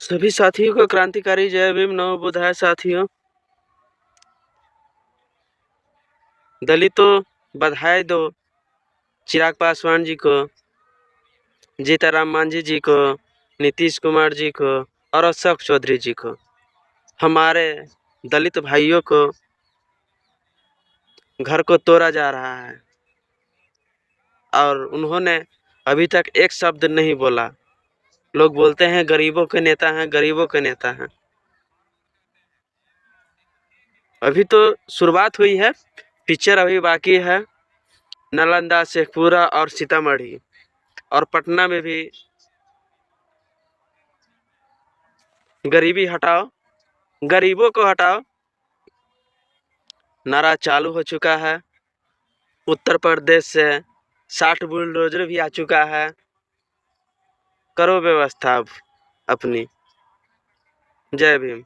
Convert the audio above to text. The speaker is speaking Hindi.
सभी साथियों को क्रांतिकारी जय भीम नव बुधाय साथियों। दलितों बधाई दो चिराग पासवान जी को, जीताराम मांझी जी को, नीतीश कुमार जी को और अशोक चौधरी जी को। हमारे दलित भाइयों को घर को तोड़ा जा रहा है और उन्होंने अभी तक एक शब्द नहीं बोला। लोग बोलते हैं गरीबों के नेता हैं, गरीबों के नेता हैं। अभी तो शुरुआत हुई है, पिक्चर अभी बाकी है। नालंदा, शेखपुरा और सीतामढ़ी और पटना में भी गरीबी हटाओ, गरीबों को हटाओ नारा चालू हो चुका है। उत्तर प्रदेश से 60 बुलडोजर भी आ चुका है। करो व्यवस्था अब अपनी। जय भीम।